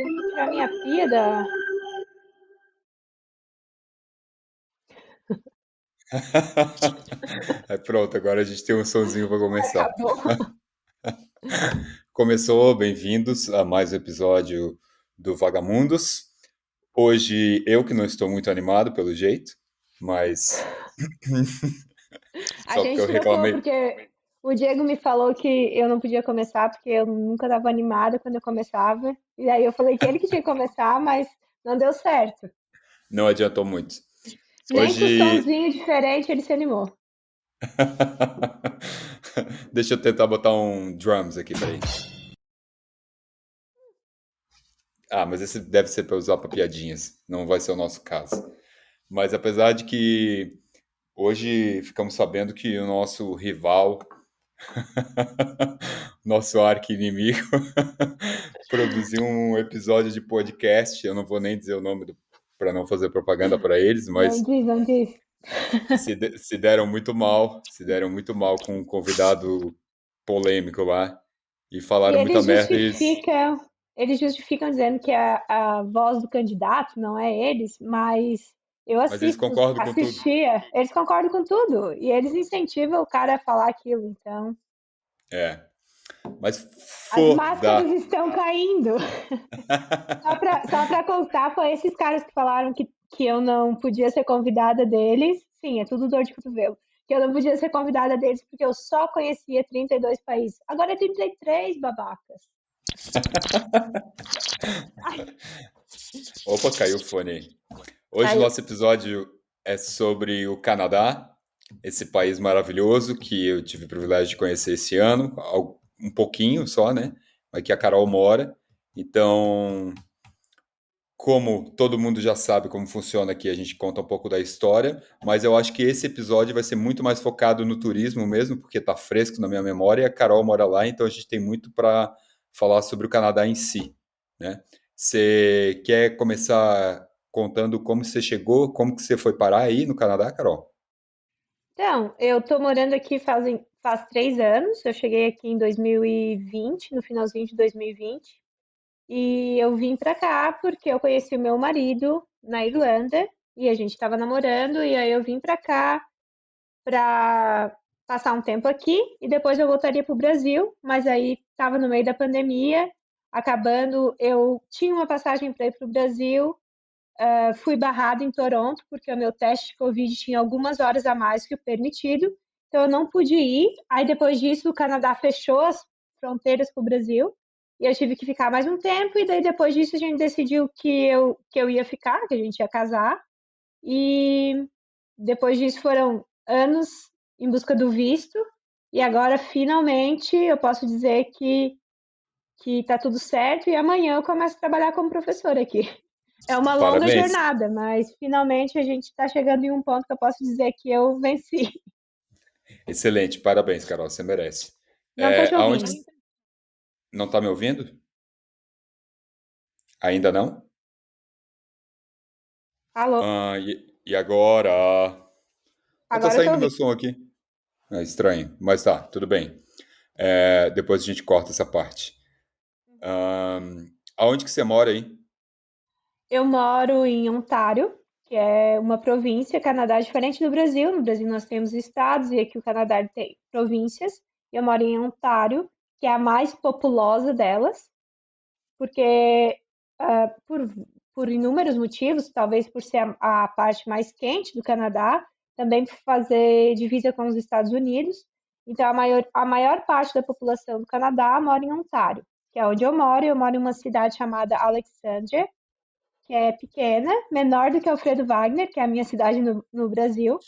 Tive que tirar minha pia da. Pronto, agora a gente tem um sonzinho para começar. Acabou. Começou, bem-vindos a mais um episódio do Vagamundos. Hoje eu que não estou muito animado pelo jeito, mas A só porque eu gente trocou reclamei. porque o Diego me falou que eu não podia começar porque eu nunca estava animada quando eu começava. E aí eu falei que ele que tinha que começar, mas não deu certo. Não adiantou muito. Nem com o Hoje. sonzinho diferente ele se animou. Deixa eu tentar botar um drums aqui, peraí. Ah, mas esse deve ser para usar para piadinhas, não vai ser o nosso caso. Mas apesar de que hoje ficamos sabendo que o nosso rival, nosso arqui-inimigo, produziu um episódio de podcast. Eu não vou nem dizer o nome para não fazer propaganda para eles, Não mas diz, não diz. se deram muito mal, se deram muito mal com um convidado polêmico lá e E falaram muita merda. eles justificam dizendo que a voz do candidato não é eles, mas eu Mas eles assisto, concordam com tudo. assistia, eles concordam com tudo e eles incentivam o cara a falar aquilo, então É, mas as máscaras foda. estão caindo. Só pra constar, foi esses caras que falaram que eu não podia ser convidada deles. Sim, é tudo dor de cotovelo. Que eu não podia ser convidada deles porque eu só conhecia 32 países. Agora é 33, babacas. Ai, Opa, caiu o fone aí. Hoje caiu. nosso episódio é sobre o Canadá, esse país maravilhoso que eu tive o privilégio de conhecer esse ano, um pouquinho só, né? Mas que a Carol mora. Então, como todo mundo já sabe como funciona aqui, a gente conta um pouco da história, mas eu acho que esse episódio vai ser muito mais focado no turismo mesmo, porque está fresco na minha memória e a Carol mora lá, então a gente tem muito para falar sobre o Canadá em si, né? Você quer começar contando como você chegou, como que você foi parar aí no Canadá, Carol? Então, eu tô morando aqui faz 3 anos. Eu cheguei aqui em 2020, no finalzinho de 2020. E eu vim pra cá porque eu conheci o meu marido na Irlanda e a gente estava namorando. E aí eu vim pra cá para passar um tempo aqui e depois eu voltaria para o Brasil, mas aí estava no meio da pandemia, acabando, eu tinha uma passagem para ir para o Brasil, fui barrada em Toronto porque o meu teste de Covid tinha algumas horas a mais que o permitido, então eu não pude ir. Aí depois disso o Canadá fechou as fronteiras para o Brasil e eu tive que ficar mais um tempo e daí depois disso a gente decidiu que eu ia ficar, que a gente ia casar e depois disso foram anos em busca do visto e agora finalmente eu posso dizer que tá tudo certo e amanhã eu começo a trabalhar como professora aqui. É uma longa Parabéns. jornada, mas finalmente a gente está chegando em um ponto que eu posso dizer que eu venci. Excelente, parabéns, Carol, você merece. Não tô te Aonde ouvindo. não está me ouvindo? Ainda não? Alô? E agora? Tá Agora eu tô saindo meu ouvindo. som aqui. É estranho, mas tá, tudo bem. Depois a gente corta essa parte. Aonde que você mora aí? Eu moro em Ontário, que é uma província. Canadá é diferente do Brasil. No Brasil nós temos estados e aqui o Canadá tem províncias. Eu moro em Ontário, que é a mais populosa delas, porque por, por inúmeros motivos, talvez por ser a parte mais quente do Canadá, também por fazer divisa com os Estados Unidos. Então, a maior parte da população do Canadá mora em Ontário, que é onde eu moro. Eu moro em uma cidade chamada Alexandria, que é pequena, menor do que Alfredo Wagner, que é a minha cidade no Brasil,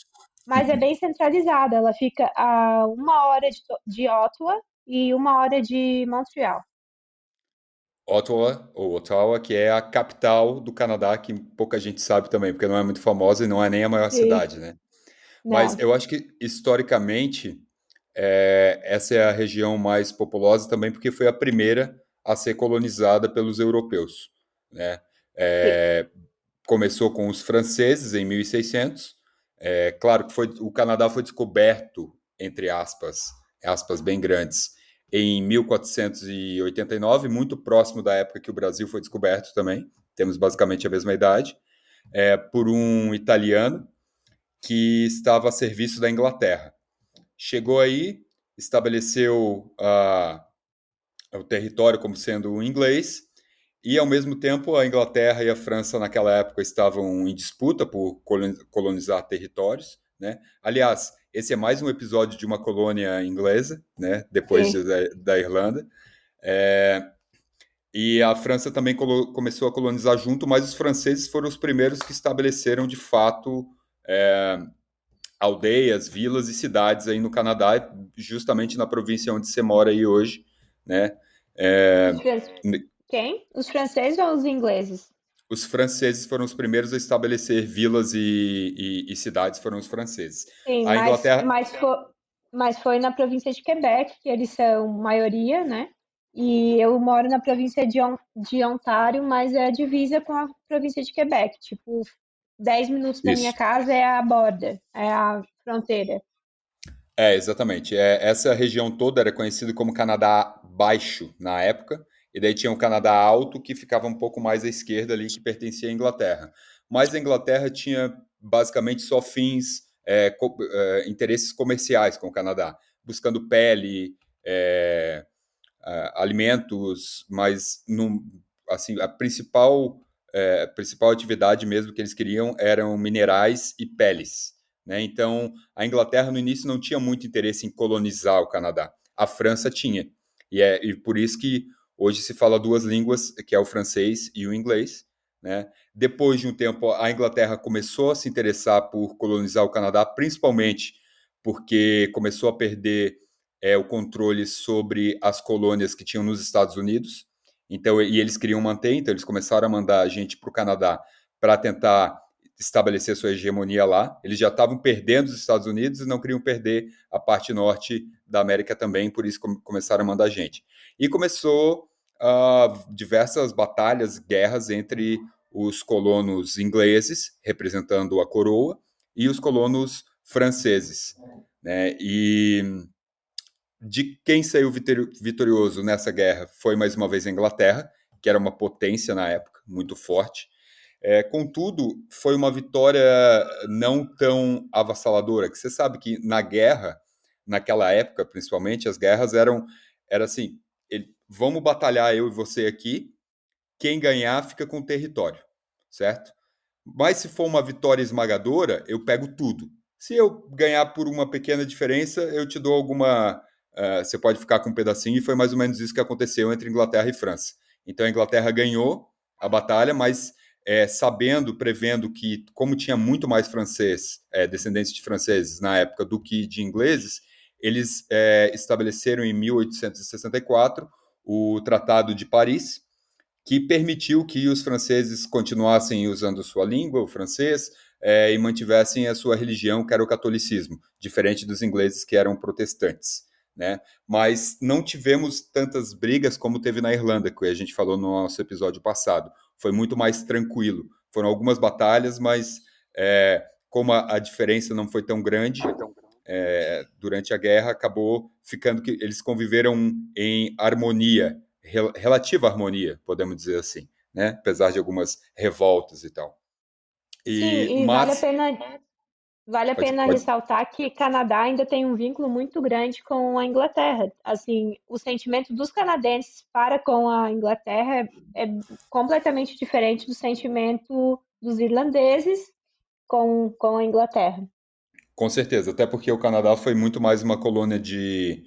mas é bem centralizada. Ela fica a 1 hora de Ottawa e 1 hora de Montreal. Ottawa, ou Ottawa, que é a capital do Canadá, que pouca gente sabe também, porque não é muito famosa e não é nem a maior Sim, cidade, né? Mas não, eu acho que, historicamente, essa é a região mais populosa também, porque foi a primeira a ser colonizada pelos europeus, né? sim. É, começou com os franceses em 1600. Claro que o Canadá foi descoberto, entre aspas, aspas bem grandes, em 1489, muito próximo da época que o Brasil foi descoberto também, temos basicamente a mesma idade, por um italiano que estava a serviço da Inglaterra. Chegou aí, estabeleceu o território como sendo o inglês, e ao mesmo tempo a Inglaterra e a França naquela época estavam em disputa por colonizar territórios, né? Aliás, esse é mais um episódio de uma colônia inglesa, né? Depois Sim. da Irlanda. É, e a França também começou a colonizar junto, mas os franceses foram os primeiros que estabeleceram de fato aldeias, vilas e cidades aí no Canadá, justamente na província onde você mora aí hoje, né? Os É, fran... Quem? Os franceses ou os ingleses? os franceses foram os primeiros a estabelecer vilas e cidades, foram os franceses. Sim, A Inglaterra, mas foi na província de Quebec, que eles são maioria, né? E eu moro na província de Ontário, mas é a divisa com a província de Quebec. Tipo, 10 minutos da minha isso. casa é a border, é a fronteira. Exatamente. Essa região toda era conhecida como Canadá Baixo na época, e daí tinha o Canadá Alto, que ficava um pouco mais à esquerda ali, que pertencia à Inglaterra. Mas a Inglaterra tinha basicamente só fins, interesses comerciais com o Canadá, buscando pele, é, alimentos, mas assim, a principal atividade mesmo que eles queriam eram minerais e peles. Né? Então, a Inglaterra no início não tinha muito interesse em colonizar o Canadá. A França tinha. E por isso que hoje se fala duas línguas, que é o francês e o inglês. Né? Depois de um tempo, a Inglaterra começou a se interessar por colonizar o Canadá, principalmente porque começou a perder o controle sobre as colônias que tinham nos Estados Unidos. Então, e eles queriam manter, então eles começaram a mandar gente para o Canadá para tentar estabelecer sua hegemonia lá. Eles já estavam perdendo os Estados Unidos e não queriam perder a parte norte da América também, por isso começaram a mandar gente. E começou diversas batalhas, guerras entre os colonos ingleses, representando a coroa, e os colonos franceses. Né? E de quem saiu vitorioso nessa guerra foi mais uma vez a Inglaterra, que era uma potência na época, muito forte. Contudo, foi uma vitória não tão avassaladora, que você sabe que na guerra, naquela época principalmente, as guerras era assim, vamos batalhar eu e você aqui, quem ganhar fica com o território, certo? Mas se for uma vitória esmagadora, eu pego tudo. Se eu ganhar por uma pequena diferença, eu te dou alguma. Você pode ficar com um pedacinho, e foi mais ou menos isso que aconteceu entre Inglaterra e França. Então a Inglaterra ganhou a batalha, mas sabendo, prevendo que, como tinha muito mais francês, descendentes de franceses na época do que de ingleses, eles estabeleceram em 1864 o Tratado de Paris, que permitiu que os franceses continuassem usando sua língua, o francês, e mantivessem a sua religião, que era o catolicismo, diferente dos ingleses, que eram protestantes. Né? Mas não tivemos tantas brigas como teve na Irlanda, que a gente falou no nosso episódio passado. Foi muito mais tranquilo. Foram algumas batalhas, mas como a diferença não foi tão grande, durante a guerra acabou ficando que eles conviveram em harmonia, relativa harmonia, podemos dizer assim, né? Apesar de algumas revoltas e tal. Sim, E e mas vale a pode, pena pode, ressaltar que Canadá ainda tem um vínculo muito grande com a Inglaterra. Assim, o sentimento dos canadenses para com a Inglaterra é completamente diferente do sentimento dos irlandeses com a Inglaterra. com certeza, até porque o Canadá foi muito mais uma colônia de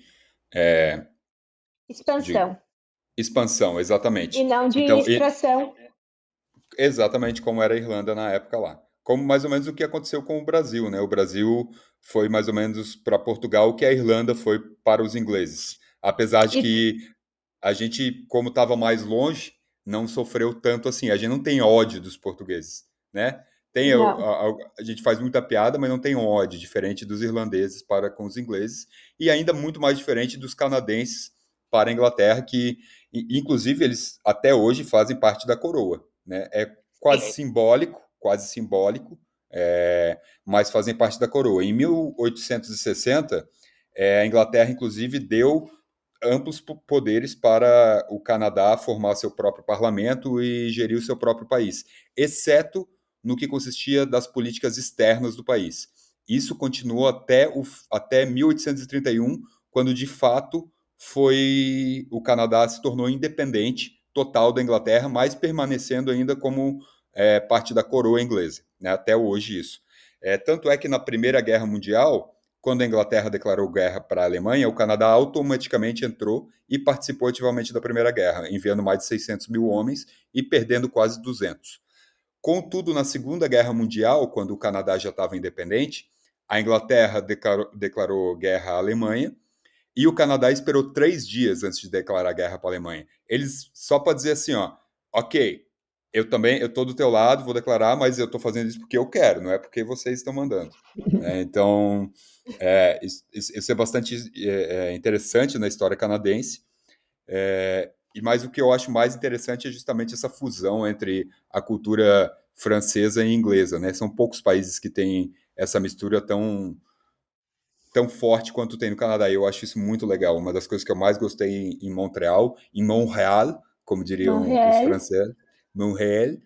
Expansão expansão, e exatamente. não de Então, extração. exatamente como era a Irlanda na época lá. Como mais ou menos o que aconteceu com o Brasil, né? O Brasil foi mais ou menos para Portugal o que a Irlanda foi para os ingleses. Apesar de E que a gente, como estava mais longe, não sofreu tanto assim. A gente não tem ódio dos portugueses, né? Tem, não. a gente faz muita piada, mas não tem ódio, diferente dos irlandeses para com os ingleses, e ainda muito mais diferente dos canadenses para a Inglaterra, que, inclusive, eles até hoje fazem parte da coroa, né? É quase simbólico, mas fazem parte da coroa. Em 1860, a Inglaterra, inclusive, deu amplos poderes para o Canadá formar seu próprio parlamento e gerir o seu próprio país, exceto no que consistia das políticas externas do país. Isso continuou até 1831, quando de fato o Canadá se tornou independente total da Inglaterra, mas permanecendo ainda como parte da coroa inglesa, né, até hoje isso. Tanto é que na Primeira Guerra Mundial, quando a Inglaterra declarou guerra para a Alemanha, o Canadá automaticamente entrou e participou ativamente da Primeira Guerra, enviando mais de 600 mil homens e perdendo quase 200. Contudo, na Segunda Guerra Mundial, quando o Canadá já estava independente, a Inglaterra declarou guerra à Alemanha e o Canadá esperou 3 dias antes de declarar guerra para a Alemanha. Eles, só para dizer assim, ó, ok, eu estou do teu lado, vou declarar, mas eu estou fazendo isso porque eu quero, não é porque vocês estão mandando. Então, isso é bastante interessante na história canadense. Mas o que eu acho mais interessante é justamente essa fusão entre a cultura francesa e inglesa, né? São poucos países que têm essa mistura tão forte quanto tem no Canadá. E eu acho isso muito legal. Uma das coisas que eu mais gostei em Montreal, como diriam os Montréal. franceses, Montréal,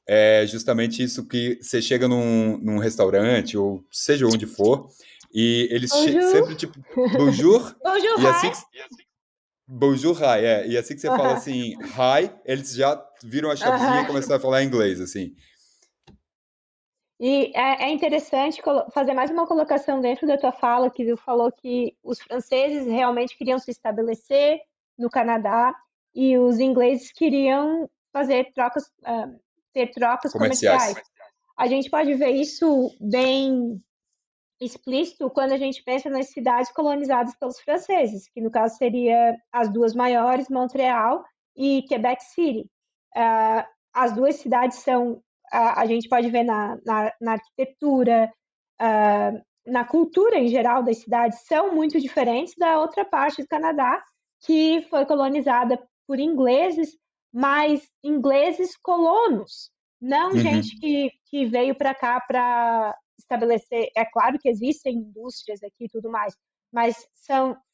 é justamente isso que você chega num restaurante, ou seja onde for, e eles Bonjour. sempre tipo, bonjour, Bonjour, e assim hi. que bonjour, hi, e assim que você fala assim, hi, eles já viram a chavezinha e Aham. começaram a falar inglês, assim. E é interessante fazer mais uma colocação dentro da tua fala, que tu falou que os franceses realmente queriam se estabelecer no Canadá e os ingleses queriam fazer trocas, ter trocas comerciais. Comerciais. A gente pode ver isso bem explícito quando a gente pensa nas cidades colonizadas pelos franceses, que no caso seria as duas maiores, Montreal e Quebec City. As duas cidades são, a gente pode ver na arquitetura, na cultura em geral das cidades, são muito diferentes da outra parte do Canadá, que foi colonizada por ingleses, mas ingleses colonos, não gente Uhum. que veio para cá para estabelecer. É claro que existem indústrias aqui e tudo mais, mas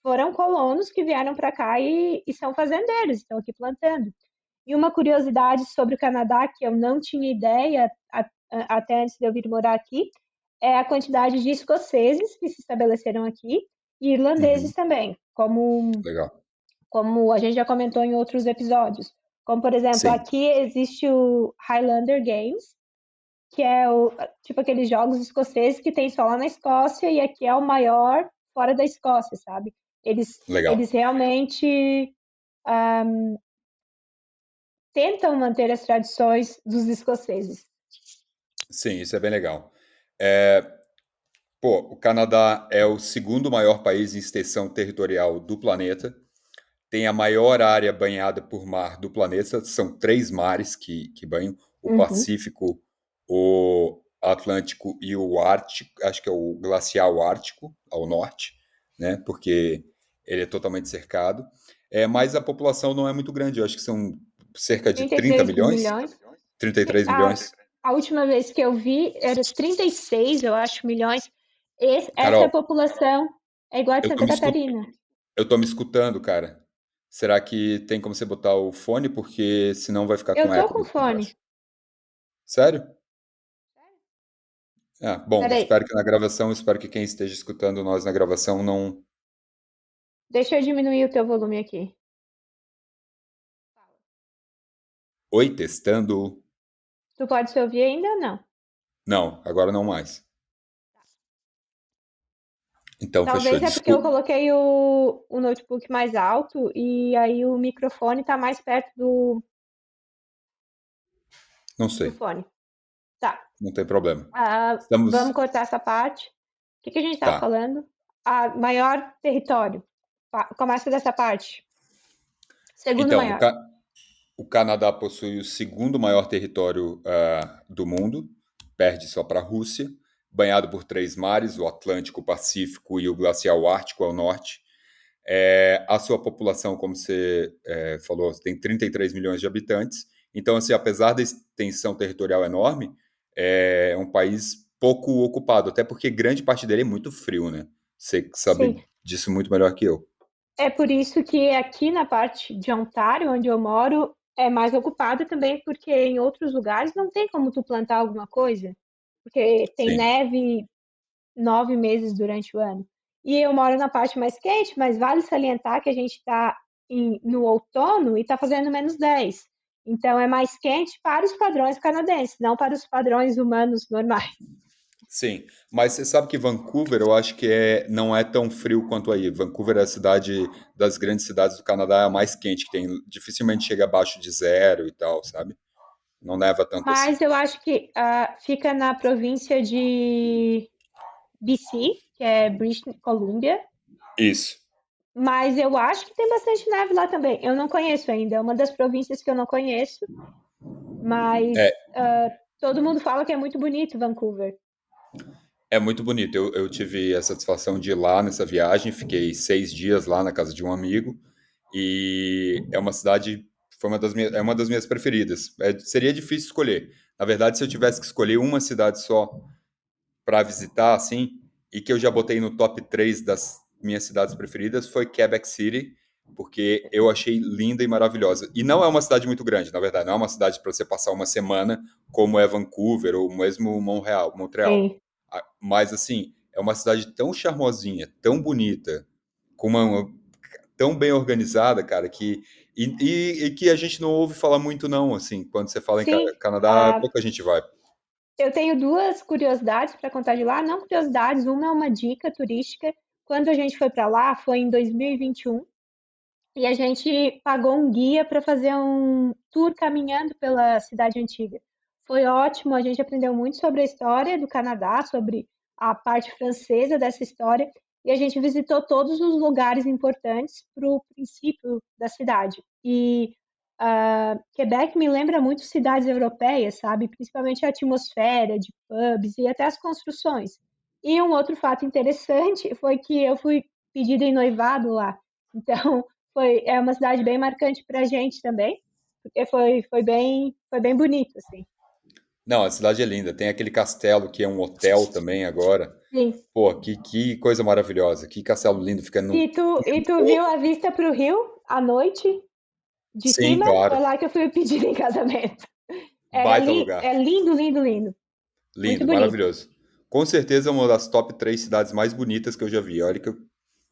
foram colonos que vieram para cá e são fazendeiros, estão aqui plantando. E uma curiosidade sobre o Canadá que eu não tinha ideia até antes de eu vir morar aqui é a quantidade de escoceses que se estabeleceram aqui e irlandeses Uhum. também, Legal. como a gente já comentou em outros episódios. Como, por exemplo, Sim, aqui existe o Highlander Games, que é tipo aqueles jogos escoceses que tem só lá na Escócia e aqui é o maior fora da Escócia, sabe? legal. Eles realmente tentam manter as tradições dos escoceses. Sim, isso é bem legal. É, Pô, o Canadá é o segundo maior país em extensão territorial do planeta. Tem a maior área banhada por mar do planeta. São 3 mares que banham: o Uhum. Pacífico, o Atlântico e o Ártico. Acho que é o glacial Ártico, ao norte, né? Porque ele é totalmente cercado. Mas a população não é muito grande. Eu acho que são cerca de 30 33 milhões, milhões. 33 A, milhões. a última vez que eu vi era 36, eu acho, milhões. Essa é a Carol, população, é igual a de eu tô Santa me escutando. Catarina. Eu tô me escutando, cara. Será que tem como você botar o fone? Porque senão vai ficar Eu com tô eco com daqui de fone. baixo. Sério? Bom, Peraí, espero que quem esteja escutando nós na gravação não. deixa eu diminuir o teu volume aqui. Oi, testando. Tu pode se ouvir ainda ou não? Não, agora não mais. Então, fechou. Talvez é porque eu Desculpa. coloquei o notebook mais alto e aí o microfone tá mais perto Não do sei. fone. Tá. Não tem problema. Vamos Estamos. cortar essa parte. O que que a gente estava Tá. falando? Maior território. Começa dessa parte. Segundo Então, maior. o Canadá possui o segundo maior território do mundo, perde só para a Rússia, banhado por 3 mares: o Atlântico, o Pacífico e o Glacial Ártico ao norte. A sua população, como você falou, tem 33 milhões de habitantes. Então, assim, apesar da extensão territorial enorme, é um país pouco ocupado, até porque grande parte dele é muito frio, né? Você Sim. sabe disso muito melhor que eu. É por isso que aqui na parte de Ontário, onde eu moro, é mais ocupado também, porque em outros lugares não tem como tu plantar alguma coisa, porque tem Sim, neve 9 meses durante o ano. E eu moro na parte mais quente, mas vale salientar que a gente está no outono e está fazendo -10. Então é mais quente para os padrões canadenses, não para os padrões humanos normais. sim. Mas você sabe que Vancouver, eu acho que não é tão frio quanto aí. Vancouver é a cidade das grandes cidades do Canadá, é a mais quente que tem. Dificilmente chega abaixo de zero e tal, sabe? Não neva tanto assim. Mas eu acho que fica na província de BC, que é British Columbia, Isso. mas eu acho que tem bastante neve lá também. Eu não conheço ainda, é uma das províncias que eu não conheço, É, mas todo mundo fala que é muito bonito Vancouver. é muito bonito. Eu tive a satisfação de ir lá nessa viagem, fiquei 6 dias lá na casa de um amigo e é uma cidade, é uma das minhas preferidas. Seria difícil escolher. Na verdade, se eu tivesse que escolher uma cidade só para visitar, assim, e que eu já botei no top 3 das minhas cidades preferidas, foi Quebec City, porque eu achei linda e maravilhosa. E não é uma cidade muito grande, na verdade, não é uma cidade para você passar uma semana, como é Vancouver ou mesmo Montreal. Sim, Mas, assim, é uma cidade tão charmosinha, tão bonita, com tão bem organizada, cara, e que a gente não ouve falar muito, não, assim, quando você fala em sim. Canadá, pouca gente vai. Eu tenho duas curiosidades para contar de lá, não curiosidades, uma é uma dica turística. Quando a gente foi para lá, foi em 2021, e a gente pagou um guia para fazer um tour caminhando pela cidade antiga. Foi ótimo, a gente aprendeu muito sobre a história do Canadá, sobre a parte francesa dessa história, e a gente visitou todos os lugares importantes para o princípio da cidade. E Quebec me lembra muito cidades europeias, sabe? Principalmente a atmosfera de pubs e até as construções. E um outro fato interessante foi que eu fui pedida em noivado lá. Então, é uma cidade bem marcante para a gente também, porque foi bem bonito, assim. Não, a cidade é linda. Tem aquele castelo que é um hotel também agora. Sim. Pô, que coisa maravilhosa. Que castelo lindo, fica E no tu viu topo. a vista para o rio à noite de Sim, cima? Foi claro. lá que eu fui pedida em casamento. Baita lugar. É lindo, lindo, lindo. Muito Lindo, bonito. maravilhoso. Com certeza é uma das top 3 cidades mais bonitas que eu já vi. Olha que eu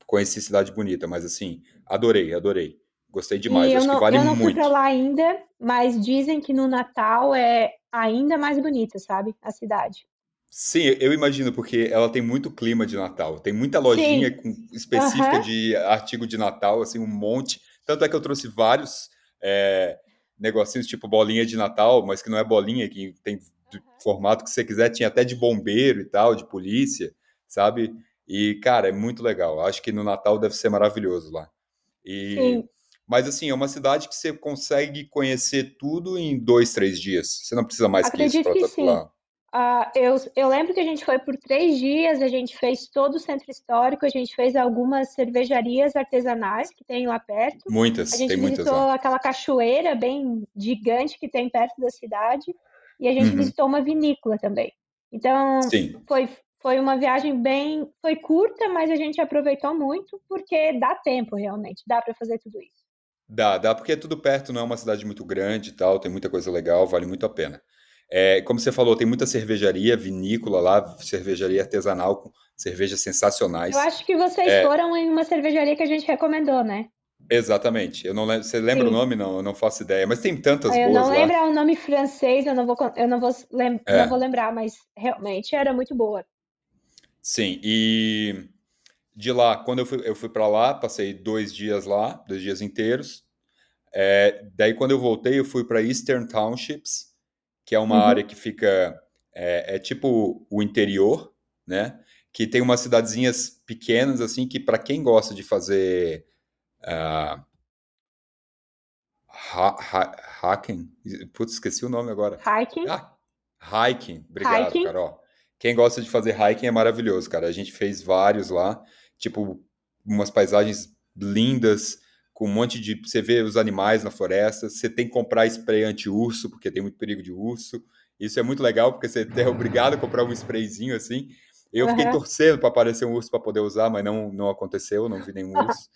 conheci cidade bonita, mas assim, adorei, adorei. Gostei E demais. Acho que vale eu não fui para muito. lá ainda, mas dizem que no Natal é ainda mais bonita, sabe? A cidade. Sim, eu imagino, porque ela tem muito clima de Natal. Tem muita lojinha Sim. específica Aham. de artigo de Natal, assim, um monte. Tanto é que eu trouxe vários é, negocinhos tipo bolinha de Natal, mas que não é bolinha, que tem do formato que você quiser. Tinha até de bombeiro e tal, de polícia, sabe? E, cara, é muito legal. Acho que no Natal deve ser maravilhoso lá. E, Sim. mas, assim, é uma cidade que você consegue conhecer tudo em 2, 3 dias. Você não precisa mais que isso Acredito para que estar sim. lá. Eu lembro que a gente foi por 3 dias, a gente fez todo o centro histórico, a gente fez algumas cervejarias artesanais que tem lá perto, a Muitas, tem gente muitas visitou lá. aquela cachoeira bem gigante que tem perto da cidade e a gente Uhum. visitou uma vinícola também. Então, Sim, foi, foi uma viagem foi curta, mas a gente aproveitou muito porque dá tempo realmente, dá para fazer tudo isso. dá porque é tudo perto, não é uma cidade muito grande e tal, tem muita coisa legal, vale muito a pena. É, como você falou, tem muita cervejaria, vinícola lá, cervejaria artesanal com cervejas Eu sensacionais. acho que vocês É, foram em uma cervejaria que a gente recomendou, né? exatamente. Eu não lembro, você lembra o Sim. nome? Não, eu não faço ideia, mas tem tantas Eu boas não lá. lembro o nome francês, não vou É, lembrar, mas realmente era muito boa. sim. E de lá, quando eu fui para lá, passei 2 dias lá, 2 dias inteiros. Daí, quando eu voltei, eu fui para Eastern Townships, que é uma área Uhum. que fica. É tipo o interior, né? Que tem umas cidadezinhas pequenas, assim, que para quem gosta de fazer hiking. Putz, esqueci o nome agora. Hiking, Ah, hiking. Obrigado, hiking, Carol. Quem gosta de fazer hiking é maravilhoso, cara. A gente fez vários lá, tipo, umas paisagens lindas, com um monte de. Você vê os animais na floresta, você tem que comprar spray anti-urso, porque tem muito perigo de urso. Isso é muito legal, porque você é obrigado a comprar um sprayzinho assim. Eu fiquei aham. torcendo para aparecer um urso para poder usar, mas não aconteceu, não vi nenhum urso.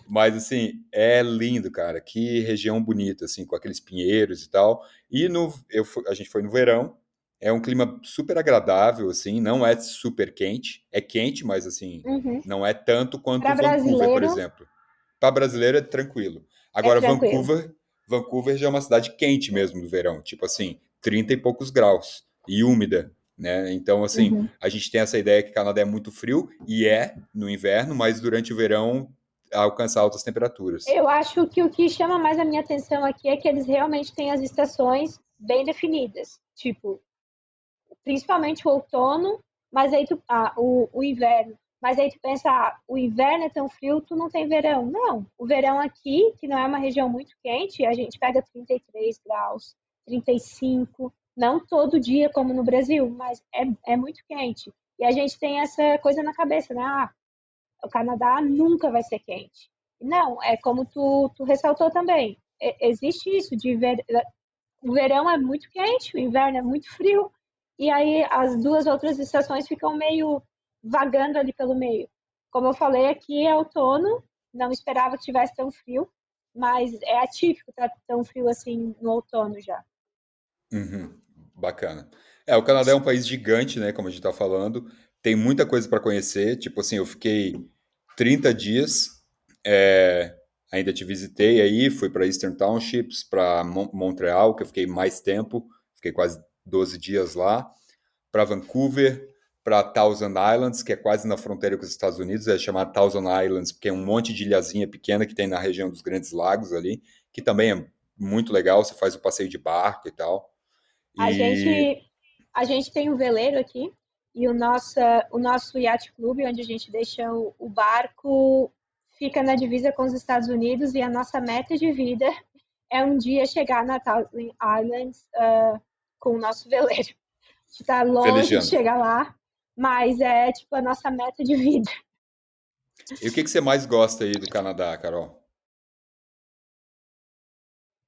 Mas, assim, é lindo, cara. Que região bonita, assim, com aqueles pinheiros e tal. E a gente foi no verão. É um clima super agradável, assim. Não é super quente. É quente, mas, assim, Uhum. não é tanto quanto Para Vancouver, por brasileiro exemplo. Para brasileiro é tranquilo. é Agora, tranquilo. Vancouver já é uma cidade quente mesmo no verão. Tipo assim, 30 e poucos graus. E úmida, né? Então, assim, Uhum. a gente tem essa ideia que o Canadá é muito frio. E é no inverno, mas durante o verão alcança altas temperaturas. Eu acho que o que chama mais a minha atenção aqui é que eles realmente têm as estações bem definidas. Tipo, principalmente o outono, mas aí o inverno. Mas aí tu pensa, o inverno é tão frio, tu não tem verão. Não, o verão aqui, que não é uma região muito quente, a gente pega 33 graus, 35, não todo dia como no Brasil, mas é muito quente. E a gente tem essa coisa na cabeça, né? O Canadá nunca vai ser quente. Não, é como tu ressaltou também. Existe isso de o verão é muito quente, o inverno é muito frio, e aí as duas outras estações ficam meio vagando ali pelo meio. Como eu falei, aqui é outono, não esperava que tivesse tão frio, mas é atípico estar tão frio assim no outono já. Uhum, bacana. O Canadá é um país gigante, né? Como a gente tá falando. Tem muita coisa para conhecer. Tipo assim, eu fiquei 30 dias. é, Ainda te visitei aí. Fui para Eastern Townships, para Montreal, que eu fiquei mais tempo. Fiquei quase 12 dias lá. Para Vancouver, para Thousand Islands, que é quase na fronteira com os Estados Unidos. É chamado Thousand Islands, porque é um monte de ilhazinha pequena que tem na região dos Grandes Lagos ali, que também é muito legal. Você faz o passeio de barco e tal. A E gente, a gente tem um veleiro aqui e o nosso yacht clube, onde a gente deixa o barco, fica na divisa com os Estados Unidos e a nossa meta de vida é um dia chegar na Thousand Islands com o nosso veleiro. A gente está longe de velejando. chegar lá, mas é tipo a nossa meta de vida. E o que que você mais gosta aí do Canadá, Carol?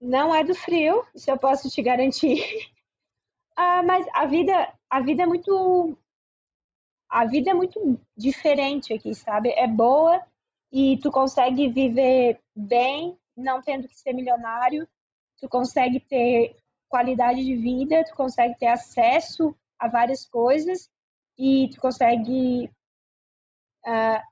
Não é do frio, isso eu posso te garantir. Mas a vida é muito diferente aqui, sabe? É boa e tu consegue viver bem, não tendo que ser milionário. Tu consegue ter qualidade de vida, tu consegue ter acesso a várias coisas e tu consegue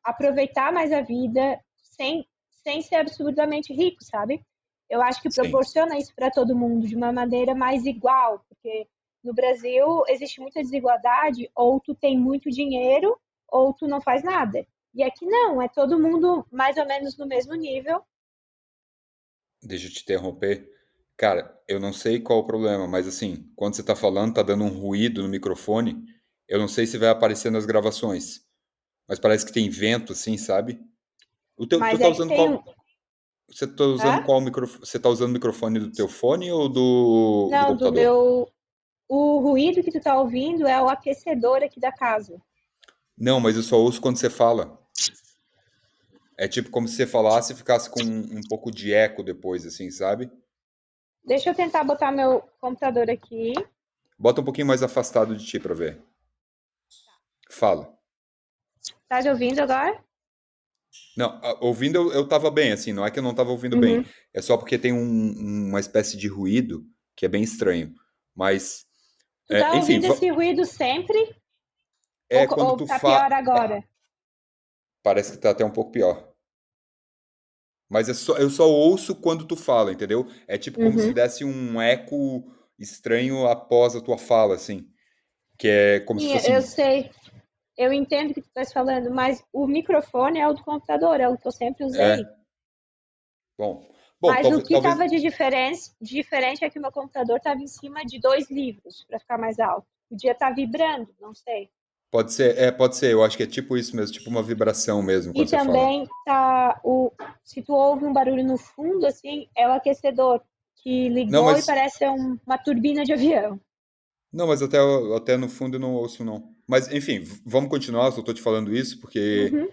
aproveitar mais a vida sem ser absurdamente rico, sabe? Eu acho que Sim, proporciona isso para todo mundo de uma maneira mais igual, porque no Brasil existe muita desigualdade, ou tu tem muito dinheiro, ou tu não faz nada. E aqui não, é todo mundo mais ou menos no mesmo nível. deixa eu te interromper. Cara, eu não sei qual o problema, mas assim, quando você tá falando, tá dando um ruído no microfone. Eu não sei se vai aparecer nas gravações, mas parece que tem vento, assim, sabe? Tu Mas tá é que usando tem um. qual? Você tá usando Hã? qual microfone? Você tá usando o microfone do teu fone ou do Não, do computador? meu. O ruído que tu tá ouvindo é o aquecedor aqui da casa. Não, mas eu só ouço quando você fala. É tipo como se você falasse e ficasse com um pouco de eco depois, assim, sabe? Deixa eu tentar botar meu computador aqui. Bota um pouquinho mais afastado de ti pra ver. Fala. Tá me ouvindo agora? Não, ouvindo eu tava bem, assim, não é que eu não tava ouvindo bem. Uhum. É só porque tem uma espécie de ruído que é bem estranho. Mas, Tu tá enfim, ouvindo esse ruído sempre é quando ou tu tá pior fala. agora? Parece que tá até um pouco pior. Mas eu só ouço quando tu fala, entendeu? É tipo como se Uhum. desse um eco estranho após a tua fala, assim. Que é como se Sim, eu fosse. sei. Eu entendo o que tu estás falando, mas o microfone é o do computador, é o que eu sempre usei. É, bom. Bom, Mas o que talvez. estava de diferente é que o meu computador estava em cima de dois livros para ficar mais alto. Podia estar vibrando, não sei. Pode ser. Eu acho que é tipo isso mesmo, tipo uma vibração mesmo E quando você fala. também se tu ouve um barulho no fundo, assim, é o aquecedor que Não, ligou e mas parece uma turbina de avião. Não, mas até no fundo eu não ouço, não. Mas, enfim, vamos continuar, só tô te falando isso, porque Uhum.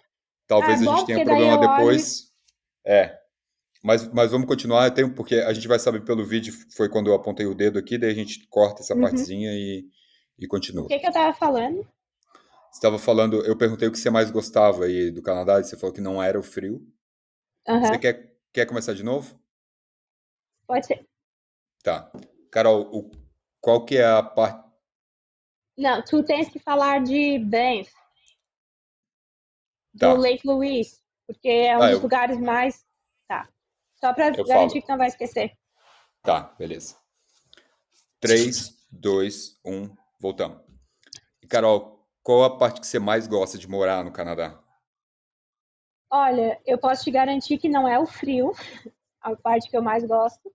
Ah, é talvez a gente bom, tenha porque daí problema eu olho. depois. É, mas vamos continuar, porque a gente vai saber pelo vídeo, foi quando eu apontei o dedo aqui, daí a gente corta essa Uhum. partezinha e O continua. que que eu tava falando? Você estava falando, eu perguntei o que você mais gostava aí do Canadá, e você falou que não era o frio. Você Aham. quer começar de novo? Pode ser. Tá. Carol, qual que é a parte... Não, tu tens que falar de Banff, do Tá. Lake Louise, porque é um Ah, dos lugares mais. Tá. Só para eu garantir falo. que não vai esquecer. Tá, beleza. 3, 2, 1, voltamos. E, Carol, qual a parte que você mais gosta de morar no Canadá? Olha, eu posso te garantir que não é o frio, a parte que eu mais gosto,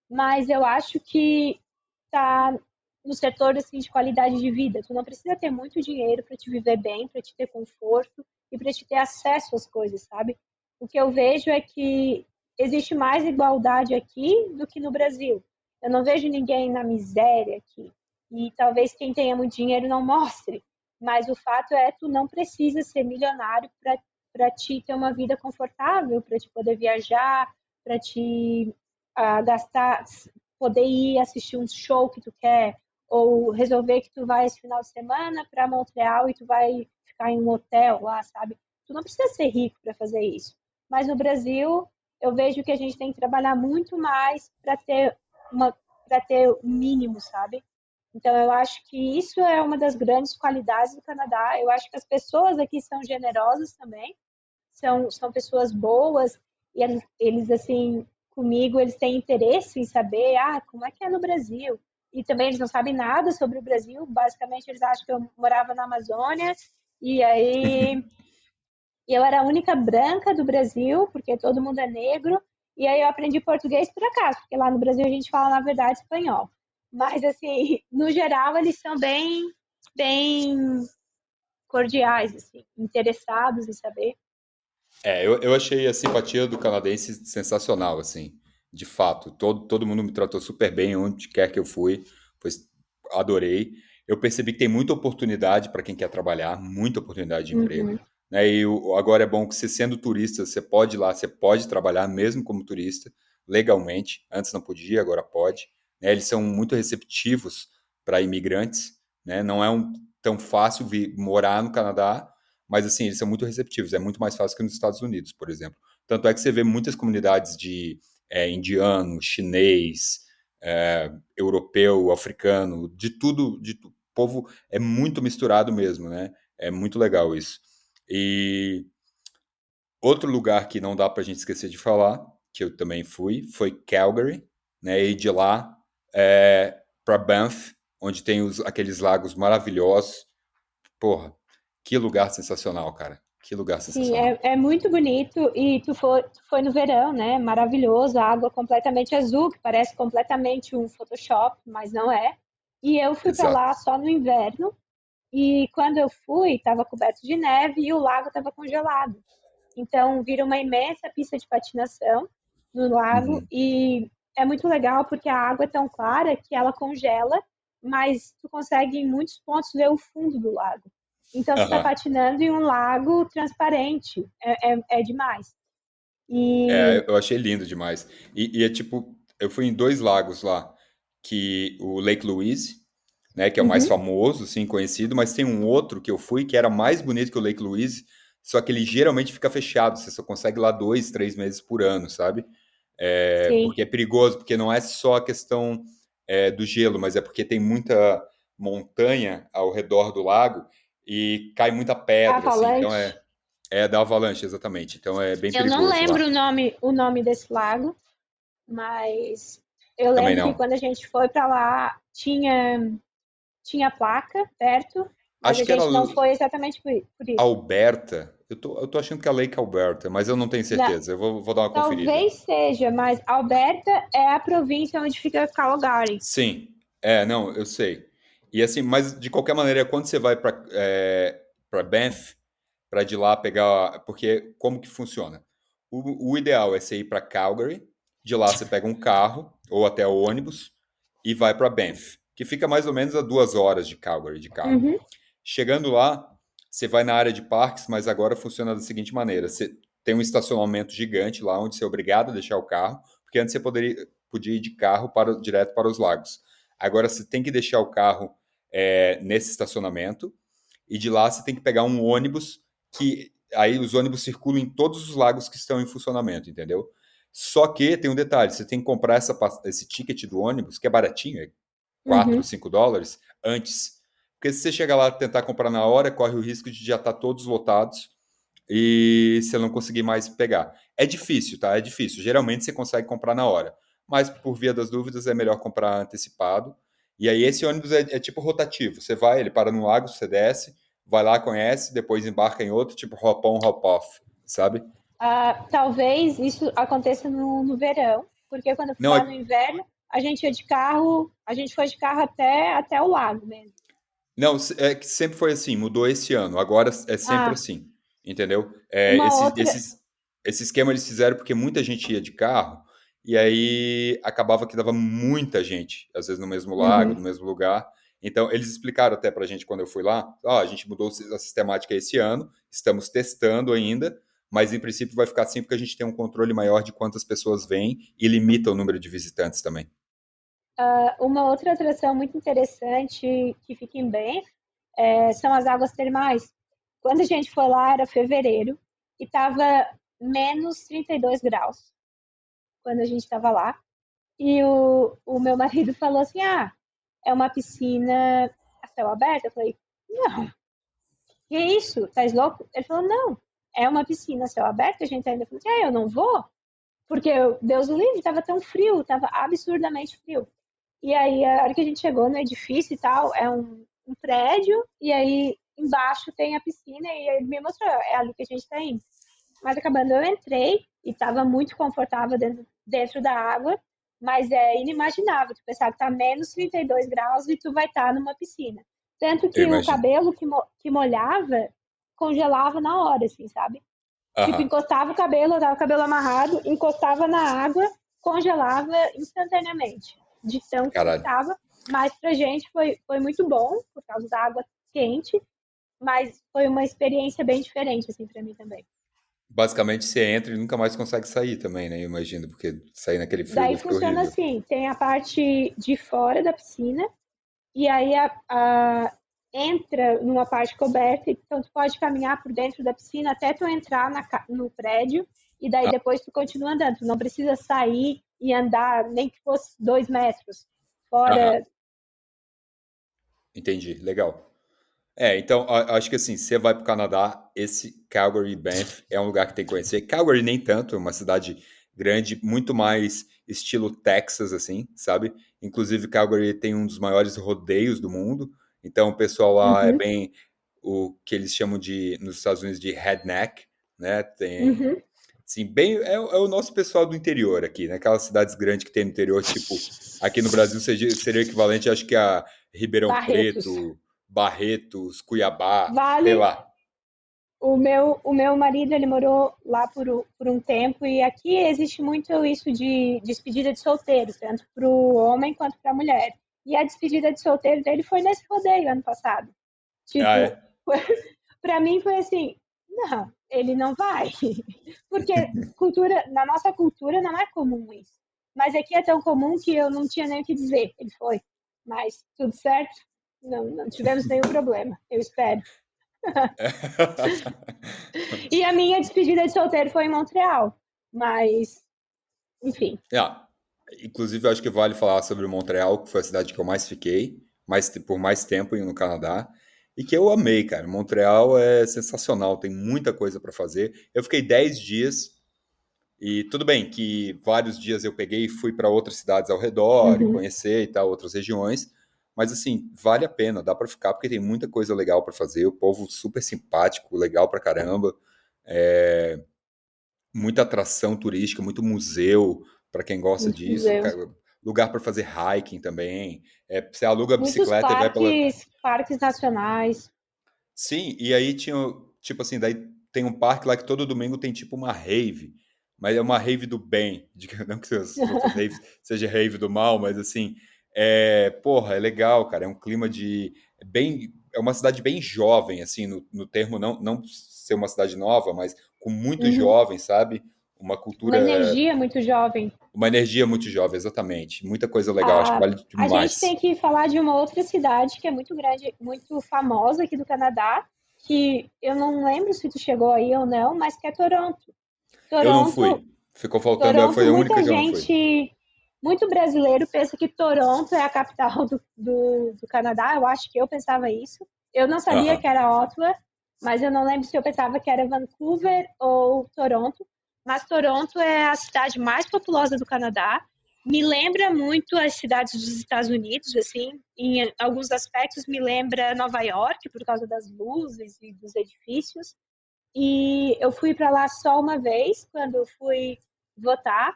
mas eu acho que tá no setor assim de qualidade de vida. Tu não precisa ter muito dinheiro para te viver bem, para te ter conforto e para te ter acesso às coisas, sabe? O que eu vejo é que existe mais igualdade aqui do que no Brasil. Eu não vejo ninguém na miséria aqui. E talvez quem tenha muito dinheiro não mostre, mas o fato é tu não precisa ser milionário para te ter uma vida confortável, para te poder viajar, para te gastar, poder ir assistir um show que tu quer, ou resolver que tu vai esse final de semana para Montreal e tu vai ficar em um hotel lá, sabe? Tu não precisa ser rico para fazer isso. Mas no Brasil, eu vejo que a gente tem que trabalhar muito mais para ter o mínimo, sabe? Então eu acho que isso é uma das grandes qualidades do Canadá. Eu acho que as pessoas aqui são generosas também, são pessoas boas e eles assim comigo eles têm interesse em saber como é que é no Brasil, e também eles não sabem nada sobre o Brasil. Basicamente eles acham que eu morava na Amazônia e aí eu era a única branca do Brasil porque todo mundo é negro, e aí eu aprendi português por acaso porque lá no Brasil a gente fala na verdade espanhol, mas assim no geral eles são bem cordiais, assim, interessados em saber. Eu achei a simpatia do canadense sensacional, assim, de fato. Todo mundo me tratou super bem onde quer que eu fui, pois adorei. Eu percebi que tem muita oportunidade para quem quer trabalhar, muita oportunidade de emprego. Uhum. Né? Agora é bom que você sendo turista, você pode ir lá, você pode trabalhar mesmo como turista, legalmente. Antes não podia, agora pode. Né? Eles são muito receptivos para imigrantes, né? Não é tão fácil morar no Canadá, mas, assim, eles são muito receptivos. É muito mais fácil que nos Estados Unidos, por exemplo. Tanto é que você vê muitas comunidades de indiano, chinês, europeu, africano, de tudo. O povo é muito misturado mesmo, né? É muito legal isso. E outro lugar que não dá para a gente esquecer de falar, que eu também fui, foi Calgary, né? E de lá para Banff, onde tem aqueles lagos maravilhosos. Porra, que lugar sensacional, cara. Que lugar Sim, sensacional. é muito bonito. E tu foi no verão, né? Maravilhoso, a água completamente azul, que parece completamente um Photoshop, mas não é. E eu fui para lá Exato. só no inverno, e quando eu fui, estava coberto de neve e o lago estava congelado. Então, vira uma imensa pista de patinação no lago, Uhum. e é muito legal porque a água é tão clara que ela congela, mas tu consegue em muitos pontos ver o fundo do lago. Então, tu está Aham. patinando em um lago transparente. É demais. E. Eu achei lindo demais. E é tipo, eu fui em dois lagos lá, que o Lake Louise, né, que é o mais Uhum, famoso, sim, conhecido, mas tem um outro que eu fui que era mais bonito que o Lake Louise, só que ele geralmente fica fechado, você só consegue ir lá 2, 3 meses por ano, sabe? sim. Porque é perigoso, porque não é só a questão do gelo, mas é porque tem muita montanha ao redor do lago e cai muita pedra, assim, então Avalanche. é da avalanche, exatamente. Então é bem Eu não perigoso lembro lá. o nome desse lago, mas eu Também lembro que não. quando a gente foi para lá tinha placa perto, mas Acho a que era gente não foi exatamente por isso. Alberta. Eu tô achando que é Lake Alberta, mas eu não tenho Na, certeza. Eu vou dar uma conferida. talvez seja, mas Alberta é a província onde fica Calgary. Sim. Não, eu sei. E assim, mas de qualquer maneira, quando você vai para Banff, para de lá pegar. Porque como que funciona? O ideal é você ir para Calgary, de lá você pega um carro ou até ônibus e vai para Banff, que fica mais ou menos a 2 horas de Calgary de carro. Uhum, Chegando lá, você vai na área de parques, mas agora funciona da seguinte maneira: você tem um estacionamento gigante lá onde você é obrigado a deixar o carro, porque antes você podia ir de carro direto para os lagos. Agora você tem que deixar o carro nesse estacionamento e de lá você tem que pegar um ônibus que aí os ônibus circulam em todos os lagos que estão em funcionamento, entendeu? Só que tem um detalhe, você tem que comprar esse ticket do ônibus, que é baratinho, é 4, Uhum. $5, antes. Porque se você chegar lá e tentar comprar na hora, corre o risco de já estar todos lotados e você não conseguir mais pegar. É difícil, tá? É difícil. Geralmente você consegue comprar na hora, mas por via das dúvidas é melhor comprar antecipado. E aí esse ônibus é tipo rotativo. Você vai, ele para no lago, você desce, vai lá, conhece, depois embarca em outro, tipo hop on, hop off, sabe? Talvez isso aconteça no verão, porque quando eu fui Não, lá no inverno, a gente ia de carro, a gente foi de carro até o lago mesmo. não, é que sempre foi assim, mudou esse ano, agora é sempre Ah, assim, entendeu? É, uma outra. esse esquema eles fizeram porque muita gente ia de carro, e aí acabava que dava muita gente, às vezes no mesmo lago, Uhum. no mesmo lugar. Então, eles explicaram até pra gente quando eu fui lá, ó, a gente mudou a sistemática esse ano, estamos testando ainda, mas em princípio vai ficar assim porque a gente tem um controle maior de quantas pessoas vêm e limita o número de visitantes também. Uma outra atração muito interessante que fica em Banff são as águas termais. Quando a gente foi lá, era fevereiro e estava menos 32 graus quando a gente estava lá. E o meu marido falou assim: Ah, é uma piscina a céu aberto? Eu falei: Não, que isso? Tá louco? Ele falou: Não, é uma piscina a céu aberto. A gente ainda falou assim: eu não vou, porque Deus o livre, estava tão frio, estava absurdamente frio. E aí, a hora que a gente chegou no edifício e tal, é um prédio, e aí embaixo tem a piscina, e ele me mostrou, é ali que a gente tá indo. Mas acabando, eu entrei e estava muito confortável dentro da água, mas é inimaginável tu pensar que tá menos 32 graus e tu vai estar numa piscina. Tanto Eu que o imagino. cabelo que molhava, congelava na hora, assim, sabe? Tipo, Aham, encostava o cabelo, eu tava com o cabelo amarrado, encostava na água, congelava instantaneamente, de tão frio que caralho. tava. Mas pra gente foi muito bom, por causa da água quente, mas foi uma experiência bem diferente, assim, pra mim também. Basicamente, você entra e nunca mais consegue sair também, né? Eu imagino, porque sair naquele frio Daí deve ser funciona horrível. assim, tem a parte de fora da piscina, e aí entra numa parte coberta, então tu pode caminhar por dentro da piscina até tu entrar no prédio, e daí Ah, depois tu continua andando. Tu não precisa sair e andar, nem que fosse 2 metros aham, fora. entendi, legal. É, então, acho que assim, você vai para o Canadá, esse Calgary e Banff é um lugar que tem que conhecer. Calgary nem tanto, é uma cidade grande, muito mais estilo Texas, assim, sabe? Inclusive, Calgary tem um dos maiores rodeios do mundo, então o pessoal lá é Uhum, bem o que eles chamam de, nos Estados Unidos, de redneck, né? Tem, uhum. sim, bem, é o nosso pessoal do interior aqui, né? Aquelas cidades grandes que tem no interior, tipo, aqui no Brasil seria o equivalente, acho que a Ribeirão Barretos. Preto, Barretos, Cuiabá, sei Vale. lá. O meu marido, ele morou lá por um tempo, e aqui existe muito isso de despedida de solteiro, tanto para o homem quanto para a mulher. E a despedida de solteiro dele foi nesse rodeio ano passado. Ah, Tipo, é? para mim foi assim, não, ele não vai. Porque na nossa cultura não é comum isso. Mas aqui é tão comum que eu não tinha nem o que dizer. Ele foi. Mas tudo certo? Não, não tivemos nenhum problema, eu espero. E a minha despedida de solteiro foi em Montreal. Mas, enfim. Ah, inclusive, eu acho que vale falar sobre Montreal, que foi a cidade que eu mais fiquei, por mais tempo no Canadá, e que eu amei, cara. Montreal é sensacional, tem muita coisa para fazer. Eu fiquei 10 dias. E tudo bem que vários dias eu peguei e fui para outras cidades ao redor e Uhum. conhecer e tal, outras regiões. Mas assim, vale a pena, dá para ficar porque tem muita coisa legal para fazer. O povo super simpático, legal pra caramba. É, muita atração turística, muito museu para quem gosta Muito disso. museu. Lugar para fazer hiking também. É, você aluga a Muitos bicicleta e vai pela. parques nacionais. Sim, e aí tinha, tipo assim, daí tem um parque lá que todo domingo tem tipo uma rave, mas é uma rave do bem, não que as outras raves seja rave do mal, mas assim, porra, é legal, cara, é um clima é uma cidade bem jovem, assim, no termo, não ser uma cidade nova, mas com muito Uhum. jovem, sabe? Uma Uma cultura, energia muito jovem. uma energia muito jovem, exatamente, muita coisa legal, acho que A, vale a gente tem demais. que falar de uma outra cidade que é muito grande, muito famosa aqui do Canadá, que eu não lembro se tu chegou aí ou não, mas que é Toronto. Eu não Toronto, fui. Ficou faltando, Toronto, foi a única que eu não fui. muito brasileiro pensa que Toronto é a capital do Canadá. Eu acho que eu pensava isso. Eu não sabia Aham. que era Ottawa, mas eu não lembro se eu pensava que era Vancouver ou Toronto. Mas Toronto é a cidade mais populosa do Canadá. Me lembra muito as cidades dos Estados Unidos, assim, em alguns aspectos me lembra Nova York por causa das luzes e dos edifícios. E eu fui para lá só uma vez, quando eu fui votar,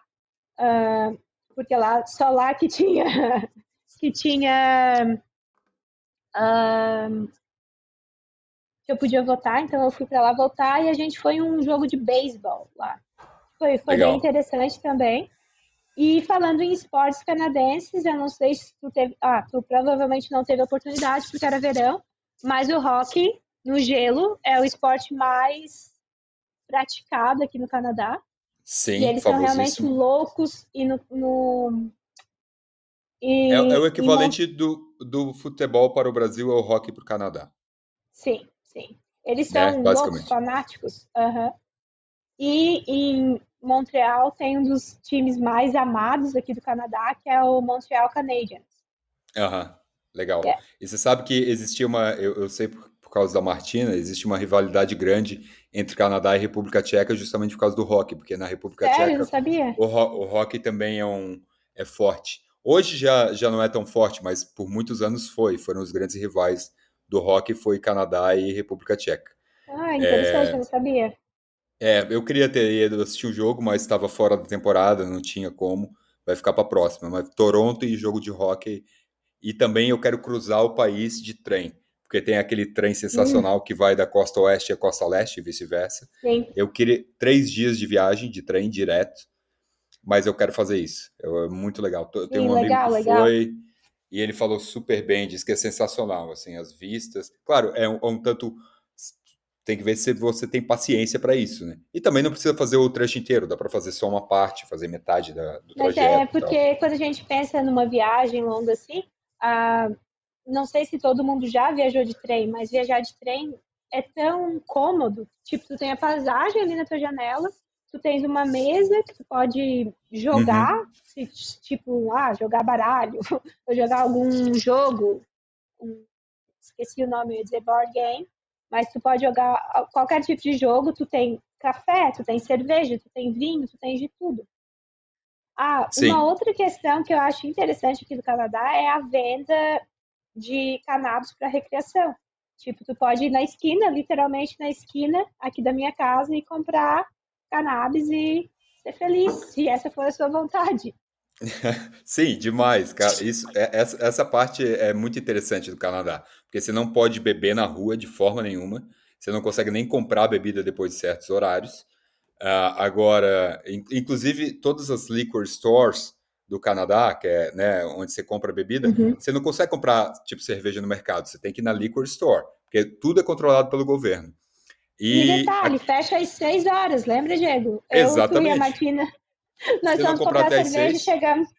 porque lá só lá que tinha que tinha que eu podia votar, então eu fui para lá votar e a gente foi em um jogo de beisebol lá. Foi bem Legal. interessante também. E falando em esportes canadenses, eu não sei se tu teve, tu provavelmente não teve oportunidade porque era verão, mas o hockey no gelo é o esporte mais praticado aqui no Canadá. E Sim, eles são realmente famosíssimo. loucos É o e equivalente do futebol para o Brasil ao hockey para o Canadá, sim, sim. Eles né? são loucos, Basicamente. fanáticos. Aham. E em Montreal tem um dos times mais amados aqui do Canadá, que é o Montreal Canadiens. Aham, legal. É. E você sabe que existia uma, eu sei por causa da Martina, existe uma rivalidade grande entre Canadá e República Tcheca justamente por causa do hockey, porque na República Sério, não Tcheca sabia? o hockey também é forte. Hoje já não é tão forte, mas por muitos anos foram os grandes rivais do hockey foi Canadá e República Tcheca. Ah, interessante, eu não sabia. Eu queria ter ido assistir o jogo, mas estava fora da temporada, não tinha como. Vai ficar para a próxima. Mas Toronto e jogo de hockey. E também eu quero cruzar o país de trem, porque tem aquele trem Hum, sensacional que vai da costa oeste à costa leste e vice-versa. sim. Eu queria 3 dias de viagem de trem direto, mas eu quero fazer isso. É muito legal. Eu tenho Sim, um amigo legal, que legal. foi e ele falou super bem, disse que é sensacional, assim, as vistas. Claro, é um tanto. Tem que ver se você tem paciência para isso, né? E também não precisa fazer o trecho inteiro, dá para fazer só uma parte, fazer metade do Mas é trajeto e tal. porque quando a gente pensa numa viagem longa assim, ah, não sei se todo mundo já viajou de trem, mas viajar de trem é tão cômodo. Tipo, tu tem a passagem ali na tua janela, tu tens uma mesa que tu pode jogar, Uhum. tipo, jogar baralho, ou jogar algum jogo, esqueci o nome, eu ia dizer board game, mas tu pode jogar qualquer tipo de jogo, tu tem café, tu tem cerveja, tu tem vinho, tu tem de tudo. Uma Sim. outra questão que eu acho interessante aqui do Canadá é a venda de cannabis para recreação. Tipo, tu pode ir na esquina, literalmente na esquina aqui da minha casa e comprar cannabis e ser feliz, se essa for a sua vontade. Sim, demais, cara. Essa parte é muito interessante do Canadá, porque você não pode beber na rua de forma nenhuma, você não consegue nem comprar bebida depois de certos horários. Agora, inclusive, todas as liquor stores do Canadá, que é, né, onde você compra bebida, Uhum. você não consegue comprar tipo cerveja no mercado, você tem que ir na liquor store, porque tudo é controlado pelo governo. E E detalhe, fecha às 6 horas, lembra, Diego? Eu, tu e a exatamente. Martina, nós Se não fomos comprar comprar até às cerveja e 6. chegamos.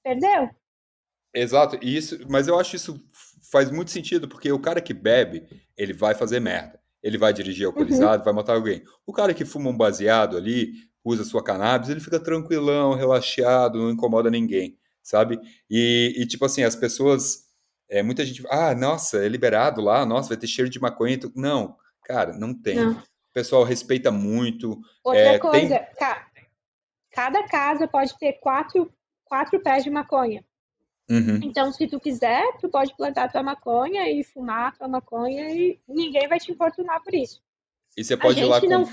Perdeu? Exato, e isso, mas eu acho isso faz muito sentido, porque o cara que bebe, ele vai fazer merda. Ele vai dirigir Uhum. alcoolizado, vai matar alguém. O cara que fuma um baseado ali, usa sua cannabis, ele fica tranquilão, relaxado, não incomoda ninguém, sabe? E tipo assim, as pessoas, muita gente, nossa, é liberado lá, nossa, vai ter cheiro de maconha. Não, cara, não tem. Não. O pessoal respeita muito, Outra coisa, tem. cada casa pode ter quatro pés de maconha. Uhum. Então, se tu quiser, tu pode plantar tua maconha e fumar tua maconha e ninguém vai te importunar por isso. E você A pode ir lá gente não.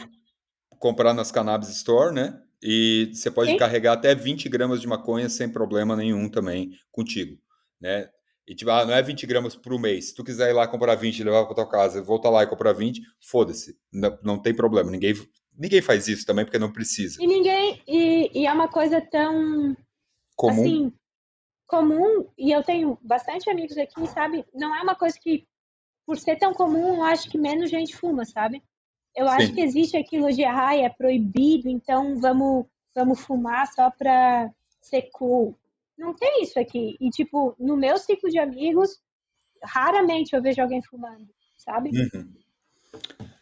comprar nas Cannabis Store, né? E você pode Sim, carregar até 20 gramas de maconha sem problema nenhum também contigo, né? E tipo, não é 20 gramas por mês. Se tu quiser ir lá comprar 20 e levar para tua casa, voltar lá e comprar 20, foda-se. Não tem problema. Ninguém faz isso também porque não precisa. e ninguém. E é uma coisa tão, Comum? assim, comum. E eu tenho bastante amigos aqui, sabe? Não é uma coisa que, por ser tão comum, eu acho que menos gente fuma, sabe? Eu acho que Sim. existe aquilo de, é proibido, então vamos fumar só pra ser cool. Não tem isso aqui. E, tipo, no meu ciclo de amigos, raramente eu vejo alguém fumando, sabe? Uhum.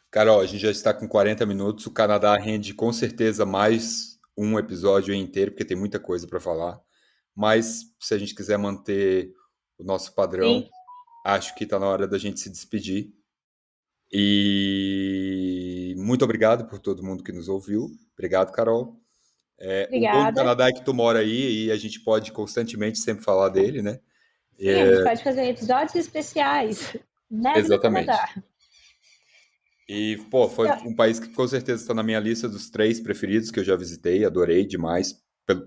Carol, a gente já está com 40 minutos. O Canadá rende com certeza mais um episódio inteiro, porque tem muita coisa para falar. Mas se a gente quiser manter o nosso padrão, Sim, acho que está na hora da gente se despedir. E muito obrigado por todo mundo que nos ouviu. Obrigado, Carol. O bom do obrigada. Canadá é que tu mora aí e a gente pode constantemente sempre falar dele, né? Sim, a gente pode fazer episódios especiais. Neve do Canadá. Exatamente. E, pô, foi Então, um país que com certeza está na minha lista dos 3 preferidos que eu já visitei, adorei demais,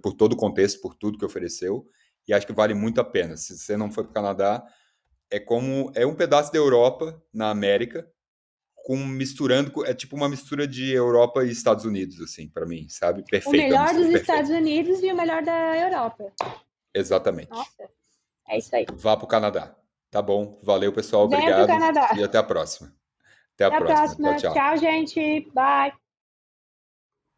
por todo o contexto, por tudo que ofereceu, e acho que vale muito a pena. Se você não foi para o Canadá, é um pedaço da Europa na América, é tipo uma mistura de Europa e Estados Unidos, assim, para mim, sabe? o Perfeito, é uma melhor mistura dos Estados perfeita. Unidos e o melhor da Europa. Exatamente. Nossa, é isso aí. Vá para o Canadá. Tá bom, valeu pessoal, Venha para o obrigado Canadá. e até a próxima. Até a Até a próxima. Tchau, próxima. tchau. Tchau, gente. Bye.